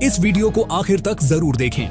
इस वीडियो को आखिर तक जरूर देखें।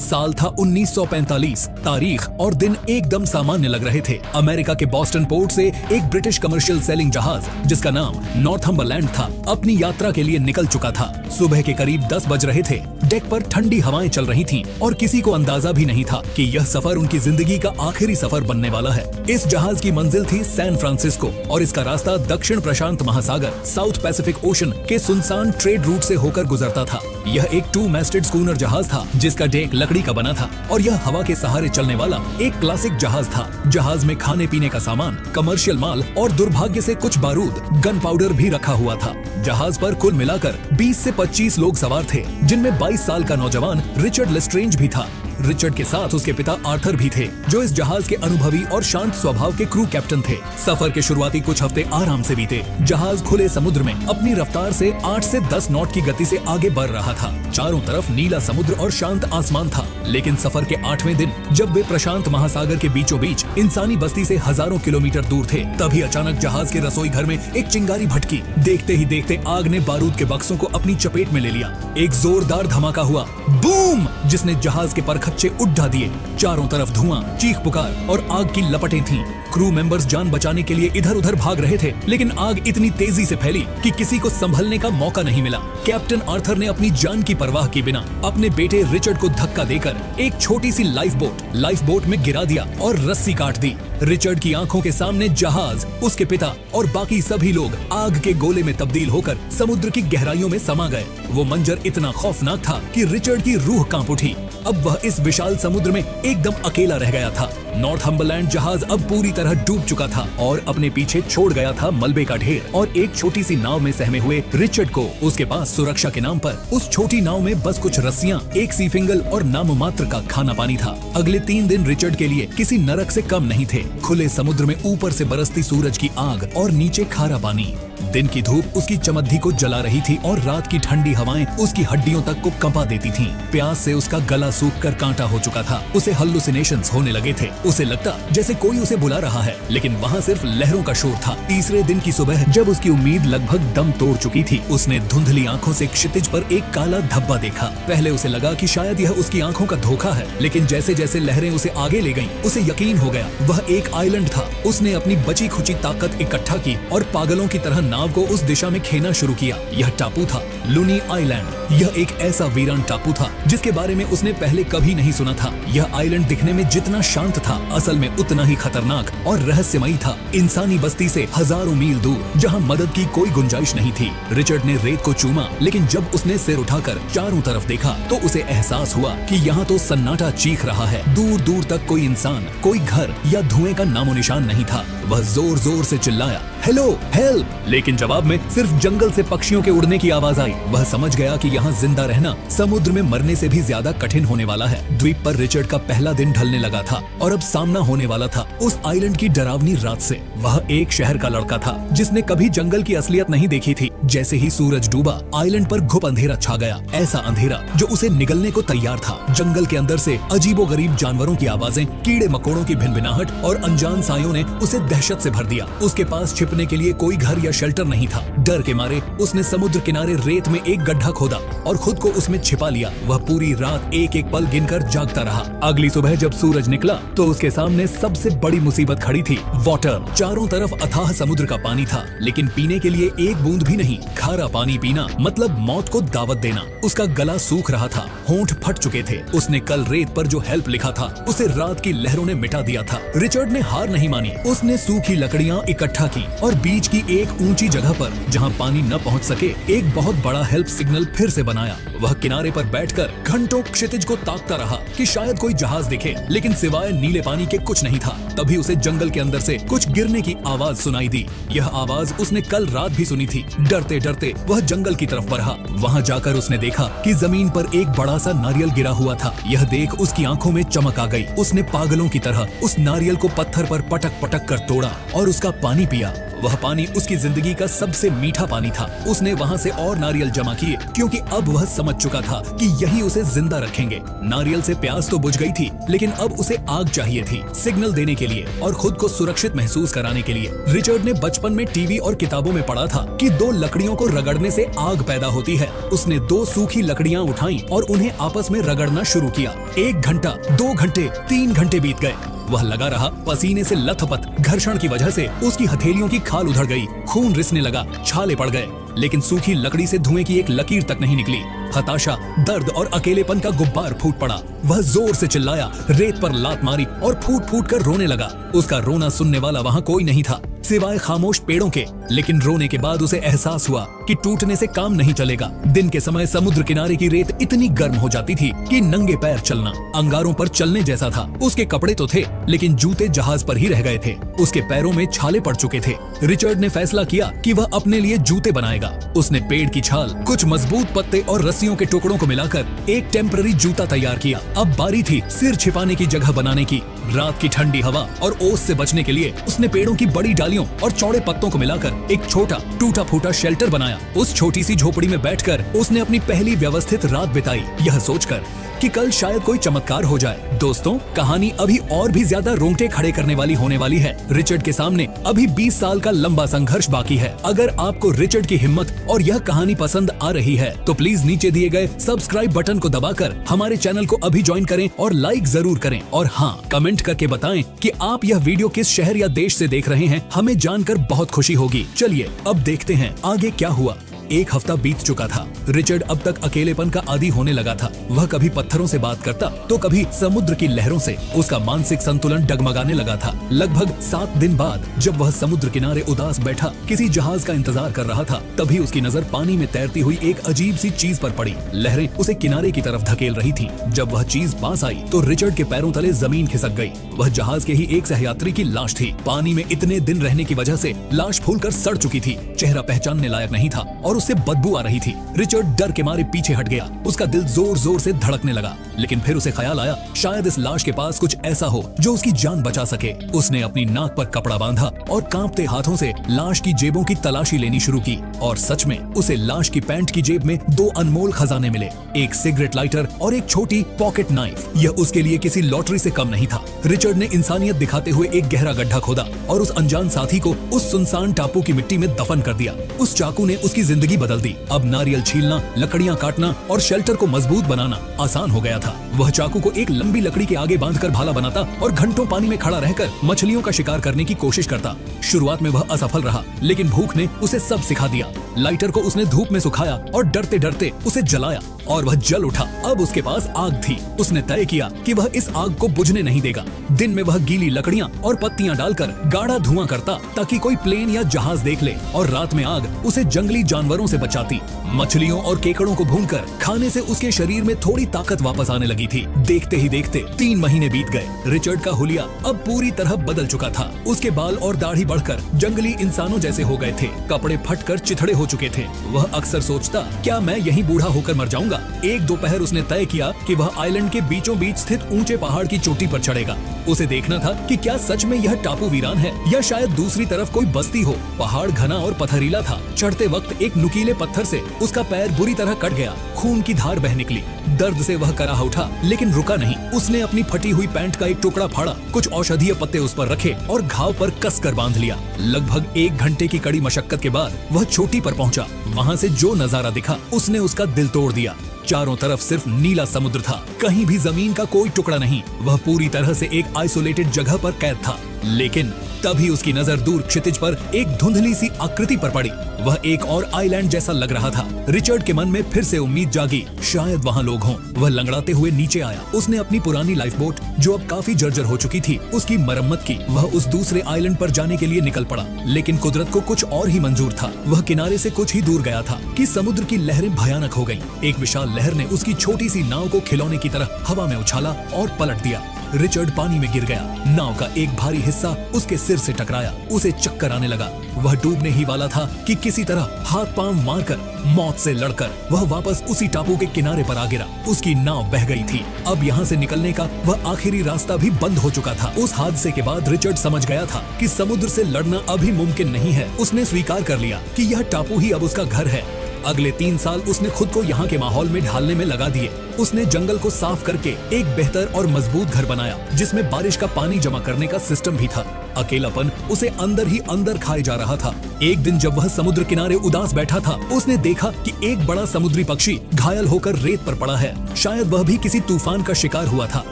साल था 1945। तारीख और दिन एकदम सामान्य लग रहे थे। अमेरिका के बॉस्टन पोर्ट से एक ब्रिटिश कमर्शियल सेलिंग जहाज जिसका नाम नॉर्थम्बरलैंड था अपनी यात्रा के लिए निकल चुका था। सुबह के करीब 10 बज रहे थे। डेक पर ठंडी हवाएं चल रही थीं और किसी को अंदाजा भी नहीं था कि यह सफर उनकी जिंदगी का आखिरी सफर बनने वाला है। इस जहाज की मंजिल थी सैन फ्रांसिस्को और इसका रास्ता दक्षिण प्रशांत महासागर साउथ पैसिफिक ओशन के सुनसान ट्रेड रूट से होकर गुजरता था। यह एक 2 मास्टेड स्कूनर जहाज था जिसका डेक लकड़ी का बना था और यह हवा के सहारे चलने वाला एक क्लासिक जहाज था। जहाज में खाने पीने का सामान, कमर्शियल माल और दुर्भाग्य से कुछ बारूद, गन पाउडर भी रखा हुआ था। जहाज पर कुल मिलाकर 20 से 25 लोग सवार थे, जिनमें 22 साल का नौजवान रिचर्ड लेस्ट्रेंज भी था। रिचर्ड के साथ उसके पिता आर्थर भी थे, जो इस जहाज के अनुभवी और शांत स्वभाव के क्रू कैप्टन थे। सफर के शुरुआती कुछ हफ्ते आराम से बीते। जहाज खुले समुद्र में अपनी रफ्तार से 8 से 10 नॉट की गति से आगे बढ़ रहा था। चारों तरफ नीला समुद्र और शांत आसमान था। लेकिन सफर के 8वें दिन जब वे प्रशांत महासागर के बीचों बीच इंसानी बस्ती से हजारों किलोमीटर दूर थे, तभी अचानक जहाज के रसोई घर में एक चिंगारी भटकी। देखते ही देखते आग ने बारूद के बक्सों को अपनी चपेट में ले लिया। एक जोरदार धमाका हुआ, बूम, जिसने जहाज के परखच्चे उड़ा दिए। चारों तरफ धुआं, चीख पुकार और आग की लपटें थीं। क्रू मेंबर्स जान बचाने के लिए इधर उधर भाग रहे थे, लेकिन आग इतनी तेजी से फैली कि किसी को संभलने का मौका नहीं मिला। कैप्टन आर्थर ने अपनी जान की परवाह किए बिना अपने बेटे रिचर्ड को धक्का देकर एक छोटी सी लाइफ बोट में गिरा दिया और रस्सी काट दी। रिचर्ड की आंखों के सामने जहाज, उसके पिता और बाकी सभी लोग आग के गोले में तब्दील होकर समुद्र की गहराइयों में समा गए। वो मंजर इतना खौफनाक था कि रिचर्ड की रूह कांप उठी। अब वह इस विशाल समुद्र में एकदम अकेला रह गया था। नॉर्थम्बरलैंड जहाज अब पूरी तरह डूब चुका था और अपने पीछे छोड़ गया था मलबे का ढेर और एक छोटी सी नाव में सहमे हुए रिचर्ड को। उसके पास सुरक्षा के नाम पर उस छोटी नाव में बस कुछ रस्सियां, एक सीफिंगल और नाममात्र का खाना पानी था। अगले 3 दिन रिचर्ड के लिए किसी नरक से कम नहीं थे। खुले समुद्र में ऊपर से बरसती सूरज की आग और नीचे खारा पानी। दिन की धूप उसकी चमद्दी को जला रही थी और रात की ठंडी हवाएं उसकी हड्डियों तक को कंपा देती थीं। प्यास से उसका गला सूख कर कांटा हो चुका था। उसे हल्लुसिनेशंस होने लगे थे। उसे लगता जैसे कोई उसे बुला रहा है, लेकिन वहाँ सिर्फ लहरों का शोर था। तीसरे दिन की सुबह जब उसकी उम्मीद लगभग दम तोड़ चुकी थी, उसने धुंधली आंखों से क्षितिज पर एक काला धब्बा देखा। पहले उसे लगा कि शायद यह उसकी आंखों का धोखा है, लेकिन जैसे जैसे लहरें उसे आगे ले गईं, उसे यकीन हो गया वह एक आइलैंड था। उसने अपनी बची खुची ताकत इकट्ठा की और पागलों की तरह नाव को उस दिशा में खेना शुरू किया। यह टापू था लूनी आइलैंड। यह एक ऐसा वीरान टापू था जिसके बारे में उसने पहले कभी नहीं सुना था। यह आइलैंड दिखने में जितना शांत था, असल में उतना ही खतरनाक और रहस्यमयी था। इंसानी बस्ती से हजारों मील दूर, जहां मदद की कोई गुंजाइश नहीं थी। रिचर्ड ने रेत को चूमा, लेकिन जब उसने सिर उठाकर चारों तरफ देखा तो उसे एहसास हुआ कि यहाँ तो सन्नाटा चीख रहा है। दूर दूर तक कोई इंसान, कोई घर या धुएं का नामो निशान नहीं था। वह जोर जोर से चिल्लाया, हेलो, हेल्प, लेकिन जवाब में सिर्फ जंगल से पक्षियों के उड़ने की आवाज आई। वह समझ गया कि यहाँ जिंदा रहना समुद्र में मरने से भी ज्यादा कठिन होने वाला है। द्वीप पर रिचर्ड का पहला दिन ढलने लगा था और अब सामना होने वाला था उस आइलैंड की डरावनी रात से। वह एक शहर का लड़का था जिसने कभी जंगल की असलियत नहीं देखी थी। जैसे ही सूरज डूबा, आइलैंड पर घुप अंधेरा छा गया। ऐसा अंधेरा जो उसे निगलने को तैयार था। जंगल के अंदर से अजीबोगरीब जानवरों की आवाजें, कीड़े मकोड़ों की भिनभिनाहट और अनजान सायों ने उसे दहशत से भर दिया। उसके पास छिपने के लिए कोई घर या शेल्टर नहीं था। डर के मारे उसने समुद्र किनारे रेत में एक गड्ढा खोदा और खुद को उसमें छिपा लिया। वह पूरी रात एक एक पल गिनकर जागता रहा। अगली सुबह जब सूरज निकला तो उसके सामने सबसे बड़ी मुसीबत खड़ी थी, वाटर। चारों तरफ अथाह समुद्र का पानी था, लेकिन पीने के लिए एक बूंद भी नहीं। खारा पानी पीना मतलब मौत को दावत देना। उसका गला सूख रहा था, होंठ फट चुके थे। उसने कल रेत पर जो हेल्प लिखा था उसे रात की लहरों ने मिटा दिया था। रिचर्ड ने हार नहीं मानी। उसने सूखी लकड़ियां इकट्ठा की और बीच की एक ऊंची जगह पर, जहां पानी न पहुंच सके, एक बहुत बड़ा हेल्प सिग्नल फिर से बनाया। वह किनारे पर बैठकर घंटों क्षितिज को ताकता रहा कि शायद कोई जहाज दिखे, लेकिन सिवाय नीले पानी के कुछ नहीं था। तभी उसे जंगल के अंदर से कुछ गिरने की आवाज सुनाई दी। यह आवाज उसने कल रात भी सुनी थी। डरते डरते वह जंगल की तरफ बढ़ा। वहां जाकर उसने देखा कि जमीन पर एक बड़ा सा नारियल गिरा हुआ था। यह देख उसकी आंखों में चमक आ गई। उसने पागलों की तरह उस नारियल को पत्थर पर पटक पटक कर तोड़ा और उसका पानी पिया। वह पानी उसकी जिंदगी का सबसे मीठा पानी था। उसने वहाँ से और नारियल जमा किए क्योंकि अब वह समझ चुका था कि यही उसे जिंदा रखेंगे। नारियल से प्यास तो बुझ गई थी, लेकिन अब उसे आग चाहिए थी, सिग्नल देने के लिए और खुद को सुरक्षित महसूस कराने के लिए। रिचर्ड ने बचपन में टीवी और किताबों में पढ़ा था कि 2 लकड़ियों को रगड़ने से आग पैदा होती है। उसने 2 सूखी लकड़ियां उठाई और उन्हें आपस में रगड़ना शुरू किया। 1 घंटा, 2 घंटे, 3 घंटे बीत गए। वह लगा रहा, पसीने से लथपथ। घर्षण की वजह से उसकी हथेलियों की खाल उधड़ गई, खून रिसने लगा, छाले पड़ गए, लेकिन सूखी लकड़ी से धुएं की एक लकीर तक नहीं निकली। हताशा, दर्द और अकेलेपन का गुब्बार फूट पड़ा। वह जोर से चिल्लाया, रेत पर लात मारी और फूट फूट कर रोने लगा। उसका रोना सुनने वाला वहाँ कोई नहीं था सिवाय खामोश पेड़ों के। लेकिन रोने के बाद उसे एहसास हुआ कि टूटने से काम नहीं चलेगा। दिन के समय समुद्र किनारे की रेत इतनी गर्म हो जाती थी कि नंगे पैर चलना अंगारों पर चलने जैसा था। उसके कपड़े तो थे, लेकिन जूते जहाज पर ही रह गए थे। उसके पैरों में छाले पड़ चुके थे। रिचर्ड ने फैसला किया कि वह अपने लिए जूते बनाएगा। उसने पेड़ की छाल, कुछ मजबूत पत्ते और रस्सियों के टुकड़ों को मिलाकर एक टेम्पररी जूता तैयार किया। अब बारी थी सिर छिपाने की जगह बनाने की। रात की ठंडी हवा और ओस से बचने के लिए उसने पेड़ों की बड़ी डालियों और चौड़े पत्तों को मिलाकर एक छोटा टूटा फूटा शेल्टर बनाया। उस छोटी सी झोपड़ी में बैठकर उसने अपनी पहली व्यवस्थित रात बिताई, यह सोचकर कि कल शायद कोई चमत्कार हो जाए। दोस्तों, कहानी अभी और भी ज्यादा रोंगटे खड़े करने वाली होने वाली है। रिचर्ड के सामने अभी 20 साल का लंबा संघर्ष बाकी है। अगर आपको रिचर्ड की हिम्मत और यह कहानी पसंद आ रही है तो प्लीज नीचे दिए गए सब्सक्राइब बटन को दबाकर हमारे चैनल को अभी ज्वाइन करें और लाइक जरूर करें। और हाँ, कमेंट करके बताएं कि आप यह वीडियो किस शहर या देश से देख रहे हैं। हमें जानकर बहुत खुशी होगी। चलिए अब देखते हैं आगे क्या हुआ। 1 हफ्ता बीत चुका था। रिचर्ड अब तक अकेलेपन का आदी होने लगा था। वह कभी पत्थरों से बात करता तो कभी समुद्र की लहरों से। उसका मानसिक संतुलन डगमगाने लगा था। लगभग 7 दिन बाद जब वह समुद्र किनारे उदास बैठा किसी जहाज का इंतजार कर रहा था, तभी उसकी नजर पानी में तैरती हुई एक अजीब सी चीज पर पड़ी। लहरें उसे किनारे की तरफ धकेल रही थी। जब वह चीज पास आई तो रिचर्ड के पैरों तले जमीन खिसक गई। वह जहाज के ही एक सहयात्री की लाश थी। पानी में इतने दिन रहने की वजह से लाश फूलकर सड़ चुकी थी। चेहरा पहचानने लायक नहीं था और उससे बदबू आ रही थी। रिचर्ड डर के मारे पीछे हट गया। उसका दिल जोर जोर से धड़कने लगा, लेकिन फिर उसे ख्याल आया शायद इस लाश के पास कुछ ऐसा हो जो उसकी जान बचा सके। उसने अपनी नाक पर कपड़ा बांधा और कांपते हाथों से लाश की जेबों की तलाशी लेनी शुरू की। और सच में उसे लाश की पैंट की जेब में 2 अनमोल खजाने मिले, एक सिगरेट लाइटर और एक छोटी पॉकेट नाइफ। यह उसके लिए किसी लॉटरी से कम नहीं था। रिचर्ड ने इंसानियत दिखाते हुए एक गहरा गड्ढा खोदा और उस अनजान साथी को उस सुनसान टापू की मिट्टी में दफन कर दिया। उस चाकू ने उसकी जिंदगी बदल दी। अब नारियल छीलना, लकड़ियां काटना और शेल्टर को मजबूत बनाना आसान हो गया था। वह चाकू को एक लंबी लकड़ी के आगे बांधकर भाला बनाता और घंटों पानी में खड़ा रहकर मछलियों का शिकार करने की कोशिश करता। शुरुआत में वह असफल रहा, लेकिन भूख ने उसे सब सिखा दिया। लाइटर को उसने धूप में सुखाया और डरते डरते उसे जलाया और वह जल उठा। अब उसके पास आग थी। उसने तय किया कि वह इस आग को बुझने नहीं देगा। दिन में वह गीली लकड़ियां और पत्तियां डालकर गाढ़ा धुआं करता ताकि कोई प्लेन या जहाज देख ले, और रात में आग उसे जंगली जानवरों से बचाती। मछलियों और केकड़ों को भूनकर खाने से उसके शरीर में थोड़ी ताकत वापस आने लगी थी। देखते ही देखते 3 महीने बीत गए। रिचर्ड का हुलिया अब पूरी तरह बदल चुका था। उसके बाल और दाढ़ी बढ़कर जंगली इंसानों जैसे हो गए थे। कपड़े फटकर चिथड़े हो चुके थे। वह अक्सर सोचता, क्या मैं यहीं बूढ़ा होकर मर जाऊंगा। एक दोपहर उसने तय किया कि वह आइलैंड के बीचों बीच स्थित ऊंचे पहाड़ की चोटी पर चढ़ेगा। उसे देखना था कि क्या सच में यह टापू वीरान है या शायद दूसरी तरफ कोई बस्ती हो। पहाड़ घना और पथरीला था। चढ़ते वक्त एक नुकीले पत्थर से उसका पैर बुरी तरह कट गया। खून की धार बह निकली। दर्द से वह कराह उठा, लेकिन रुका नहीं। उसने अपनी फटी हुई पैंट का एक टुकड़ा फाड़ा, कुछ औषधीय पत्ते उस पर रखे और घाव पर कसकर बांध लिया। लगभग 1 घंटे की कड़ी मशक्कत के बाद वह चोटी पर पहुंचा। वहां से जो नजारा दिखा उसने उसका दिल तोड़ दिया। चारों तरफ सिर्फ नीला समुद्र था, कहीं भी जमीन का कोई टुकड़ा नहीं। वह पूरी तरह से एक आइसोलेटेड जगह पर कैद था। लेकिन तभी उसकी नजर दूर क्षितिज पर एक धुंधली सी आकृति पर पड़ी। वह एक और आइलैंड जैसा लग रहा था। रिचर्ड के मन में फिर से उम्मीद जागी, शायद वहाँ लोग हों। वह लंगड़ाते हुए नीचे आया। उसने अपनी पुरानी लाइफ बोट, जो अब काफी जर्जर हो चुकी थी, उसकी मरम्मत की। वह उस दूसरे आइलैंड पर जाने के लिए निकल पड़ा, लेकिन कुदरत को कुछ और ही मंजूर था। वह किनारे से कुछ ही दूर गया था कि समुद्र की लहरें भयानक हो गईं। एक विशाल लहर ने उसकी छोटी सी नाव को खिलौने की तरह हवा में उछाला और पलट दिया। रिचर्ड पानी में गिर गया। नाव का एक भारी हिस्सा उसके सिर से टकराया, उसे चक्कर आने लगा। वह डूबने ही वाला था कि किसी तरह हाथ पांव मारकर मौत से लड़कर वह वापस उसी टापू के किनारे पर आ गिरा। उसकी नाव बह गई थी। अब यहाँ से निकलने का वह आखिरी रास्ता भी बंद हो चुका था। उस हादसे के बाद रिचर्ड समझ गया था कि समुद्र से लड़ना अभी मुमकिन नहीं है। उसने स्वीकार कर लिया कि यह टापू ही अब उसका घर है। अगले 3 साल उसने खुद को यहाँ के माहौल में ढालने में लगा दिए। उसने जंगल को साफ करके एक बेहतर और मजबूत घर बनाया, जिसमें बारिश का पानी जमा करने का सिस्टम भी था। अकेलापन उसे अंदर ही अंदर खाए जा रहा था। एक दिन जब वह समुद्र किनारे उदास बैठा था, उसने देखा कि एक बड़ा समुद्री पक्षी घायल होकर रेत पर पड़ा है। शायद वह भी किसी तूफान का शिकार हुआ था।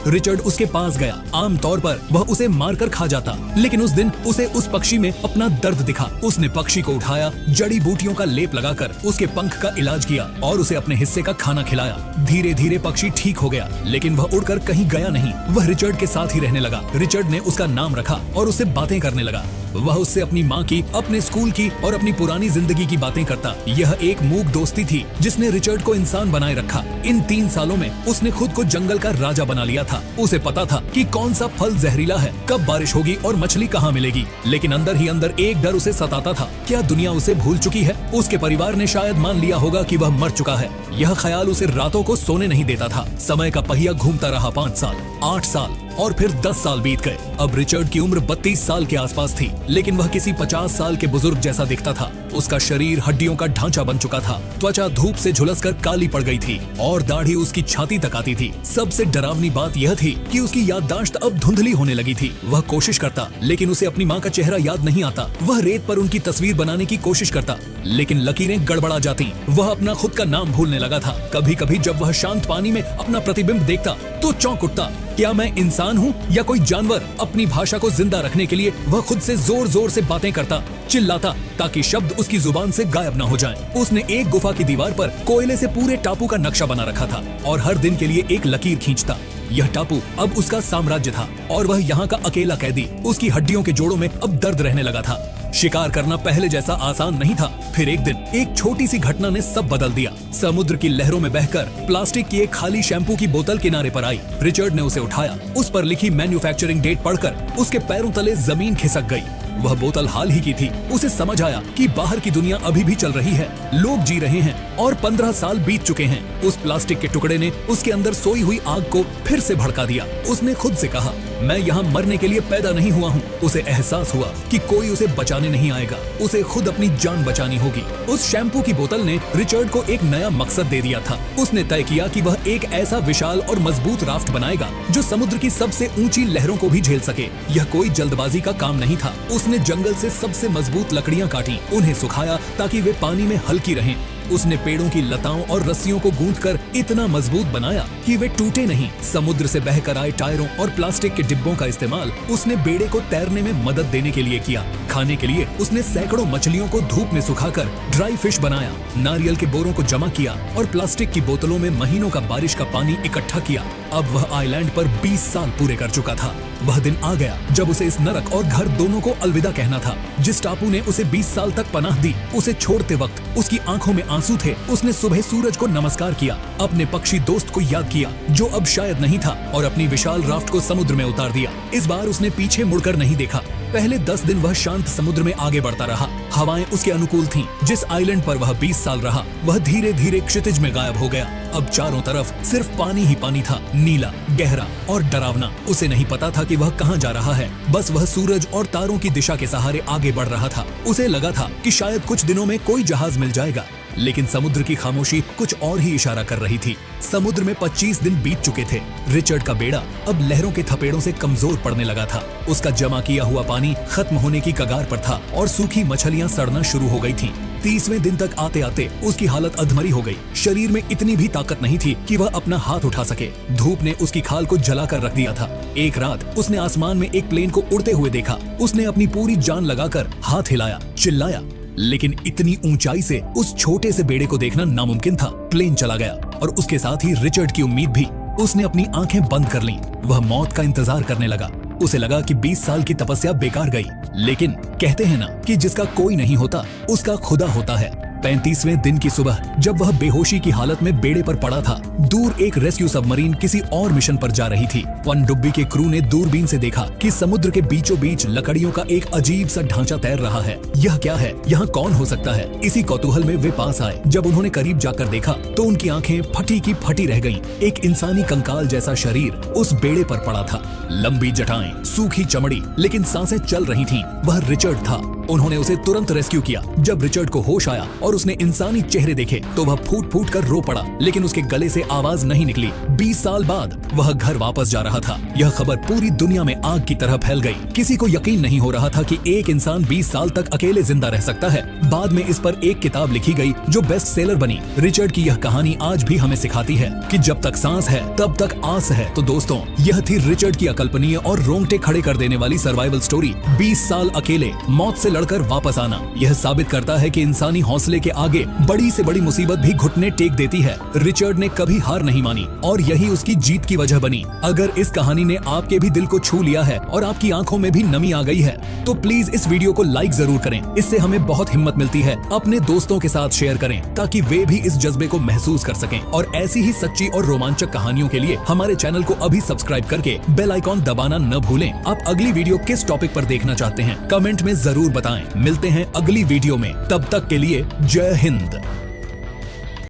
रिचर्ड उसके पास गया। आमतौर पर वह उसे मारकर खा जाता, लेकिन उस दिन उसे उस पक्षी में अपना दर्द दिखा। उसने पक्षी को उठाया, जड़ी बूटियों का लेप लगाकर उसके पंख का इलाज किया और उसे अपने हिस्से का खाना खिलाया। धीरे धीरे पक्षी ठीक हो गया, लेकिन वह उड़कर कहीं गया नहीं। वह रिचर्ड के साथ ही रहने लगा। रिचर्ड ने उसका नाम रखा और उससे बातें करने लगा। वह उससे अपनी माँ की, अपने स्कूल की और अपनी पुरानी जिंदगी की बातें करता। यह एक मूक दोस्ती थी जिसने रिचर्ड को इंसान बनाए रखा। इन 3 सालों में उसने खुद को जंगल का राजा बना लिया था। उसे पता था कि कौन सा फल जहरीला है, कब बारिश होगी और मछली कहाँ मिलेगी। लेकिन अंदर ही अंदर एक डर उसे सताता था। क्या दुनिया उसे भूल चुकी है? उसके परिवार ने शायद मान लिया होगा कि वह मर चुका है। यह ख्याल उसे रातों को सोने नहीं देता था। समय का पहिया घूमता रहा। 5 साल, 8 साल और फिर 10 साल बीत गए। अब रिचर्ड की उम्र 32 साल के आसपास थी, लेकिन वह किसी 50 साल के बुजुर्ग जैसा दिखता था। उसका शरीर हड्डियों का ढांचा बन चुका था। त्वचा धूप से झुलसकर काली पड़ गई थी और दाढ़ी उसकी छाती तक आती थी। सबसे डरावनी बात यह थी कि उसकी याददाश्त अब धुंधली होने लगी थी। वह कोशिश करता, लेकिन उसे अपनी माँ का चेहरा याद नहीं आता। वह रेत पर उनकी तस्वीर बनाने की कोशिश करता, लेकिन लकीरें गड़बड़ा जाती। वह अपना खुद का नाम भूलने लगा था। कभी कभी जब वह शांत पानी में अपना प्रतिबिंब देखता तो चौंक उठता। क्या मैं इंसान हूँ या कोई जानवर? अपनी भाषा को जिंदा रखने के लिए वह खुद से जोर जोर से बातें करता, चिल्लाता, ताकि शब्द उसकी जुबान से गायब न हो जाएं। उसने एक गुफा की दीवार पर कोयले से पूरे टापू का नक्शा बना रखा था और हर दिन के लिए एक लकीर खींचता। यह टापू अब उसका साम्राज्य था और वह यहाँ का अकेला कैदी। उसकी हड्डियों के जोड़ों में अब दर्द रहने लगा था। शिकार करना पहले जैसा आसान नहीं था। फिर एक दिन एक छोटी सी घटना ने सब बदल दिया। समुद्र की लहरों में बहकर प्लास्टिक की एक खाली शैम्पू की बोतल किनारे पर आई। रिचर्ड ने उसे उठाया। उस पर लिखी मैन्युफैक्चरिंग डेट पढ़कर उसके पैरों तले जमीन खिसक गई। वह बोतल हाल ही की थी। उसे समझ आया कि बाहर की दुनिया अभी भी चल रही है, लोग जी रहे हैं और 15 साल बीत चुके हैं। उस प्लास्टिक के टुकड़े ने उसके अंदर सोई हुई आग को फिर से भड़का दिया। उसने खुद से कहा, मैं यहाँ मरने के लिए पैदा नहीं हुआ हूँ। उसे एहसास हुआ कि कोई उसे बचाने नहीं आएगा, उसे खुद अपनी जान बचानी होगी। उस शैम्पू की बोतल ने रिचर्ड को एक नया मकसद दे दिया था। उसने तय किया कि वह एक ऐसा विशाल और मजबूत राफ्ट बनाएगा जो समुद्र की सबसे ऊंची लहरों को भी झेल सके। यह कोई जल्दबाजी का काम नहीं था। उसने जंगल से सबसे मजबूत लकड़ियां काटी, उन्हें सुखाया ताकि वे पानी में हल्की रहें। उसने पेड़ों की लताओं और रस्सियों को गूंथकर इतना मजबूत बनाया कि वे टूटे नहीं। समुद्र से बहकर आए टायरों और प्लास्टिक के डिब्बों का इस्तेमाल उसने बेड़े को तैरने में मदद देने के लिए किया। खाने के लिए उसने सैकड़ों मछलियों को धूप में सुखाकर ड्राई फिश बनाया। नारियल के बोरों को जमा किया और प्लास्टिक की बोतलों में महीनों का बारिश का पानी इकट्ठा किया। अब वह आइलैंड पर 20 साल पूरे कर चुका था। वह दिन आ गया जब उसे इस नरक और घर दोनों को अलविदा कहना था। जिस टापू ने उसे 20 साल तक पनाह दी, उसे छोड़ते वक्त उसकी आंखों में आंसू थे। उसने सुबह सूरज को नमस्कार किया, अपने पक्षी दोस्त को याद किया जो अब शायद नहीं था, और अपनी विशाल राफ्ट को समुद्र में उतार दिया। इस बार उसने पीछे मुड़कर नहीं देखा। पहले 10 दिन वह शांत समुद्र में आगे बढ़ता रहा। हवाएं उसके अनुकूल थीं। जिस आइलैंड पर वह 20 साल रहा, वह धीरे धीरे क्षितिज में गायब हो गया। अब चारों तरफ सिर्फ पानी ही पानी था, नीला, गहरा और डरावना। उसे नहीं पता था कि वह कहाँ जा रहा है। बस वह सूरज और तारों की दिशा के सहारे आगे बढ़ रहा था। उसे लगा था कि शायद कुछ दिनों में कोई जहाज मिल जाएगा, लेकिन समुद्र की खामोशी कुछ और ही इशारा कर रही थी। समुद्र में 25 दिन बीत चुके थे। रिचर्ड का बेड़ा अब लहरों के थपेड़ों से कमजोर पड़ने लगा था। उसका जमा किया हुआ पानी खत्म होने की कगार पर था और सूखी मछलियां सड़ना शुरू हो गई थीं। 30वें दिन तक आते आते उसकी हालत अधमरी हो गई। शरीर में इतनी भी ताकत नहीं थी कि वह अपना हाथ उठा सके। धूप ने उसकी खाल को जलाकर रख दिया था। एक रात उसने आसमान में एक प्लेन को उड़ते हुए देखा। उसने अपनी पूरी जान लगाकर हाथ हिलाया, चिल्लाया, लेकिन इतनी ऊंचाई से उस छोटे से बेड़े को देखना नामुमकिन था। प्लेन चला गया और उसके साथ ही रिचर्ड की उम्मीद भी। उसने अपनी आंखें बंद कर लीं। वह मौत का इंतजार करने लगा। उसे लगा कि 20 साल की तपस्या बेकार गई, लेकिन कहते हैं ना कि जिसका कोई नहीं होता उसका खुदा होता है। 35वें दिन की सुबह जब वह बेहोशी की हालत में बेड़े पर पड़ा था, दूर एक रेस्क्यू सबमरीन किसी और मिशन पर जा रही थी। पनडुब्बी के क्रू ने दूरबीन से देखा कि समुद्र के बीचों बीच लकड़ियों का एक अजीब सा ढांचा तैर रहा है। यह क्या है? यहाँ कौन हो सकता है? इसी कौतूहल में वे पास आए। जब उन्होंने करीब जाकर देखा तो उनकी आंखें फटी की फटी रह गईं। एक इंसानी कंकाल जैसा शरीर उस बेड़े पर पड़ा था। लंबी जटाएं, सूखी चमड़ी, लेकिन सांसें चल रही थीं। वह रिचर्ड था। उन्होंने उसे तुरंत रेस्क्यू किया। जब रिचर्ड को होश आया और उसने इंसानी चेहरे देखे तो वह फूट फूट कर रो पड़ा, लेकिन उसके गले से आवाज नहीं निकली। 20 साल बाद वह घर वापस जा रहा था। यह खबर पूरी दुनिया में आग की तरह फैल गई। किसी को यकीन नहीं हो रहा था कि एक इंसान 20 साल तक अकेले जिंदा रह सकता है। बाद में इस पर एक किताब लिखी गई जो बेस्ट सेलर बनी। रिचर्ड की यह कहानी आज भी हमें सिखाती है कि जब तक सांस है तब तक आस है। तो दोस्तों, यह थी रिचर्ड की अकल्पनीय और रोंगटे खड़े कर देने वाली सर्वाइवल स्टोरी। 20 साल अकेले मौत से लड़कर वापस आना। यह साबित करता है कि इंसानी हौसले के आगे बड़ी से बड़ी मुसीबत भी घुटने टेक देती है। रिचर्ड ने कभी हार नहीं मानी और यही उसकी जीत की वजह बनी। अगर इस कहानी ने आपके भी दिल को छू लिया है और आपकी आंखों में भी नमी आ गई है तो प्लीज इस वीडियो को लाइक जरूर करें। इससे हमें बहुत हिम्मत मिलती है। अपने दोस्तों के साथ शेयर करें ताकि वे भी इस जज्बे को महसूस कर सकें। और ऐसी ही सच्ची और रोमांचक कहानियों के लिए हमारे चैनल को अभी सब्सक्राइब करके बेल आइकॉन दबाना न भूलें। आप अगली वीडियो किस टॉपिक पर देखना चाहते हैं कमेंट में जरूर बताएं। मिलते हैं अगली वीडियो में। तब तक के लिए जय हिंद।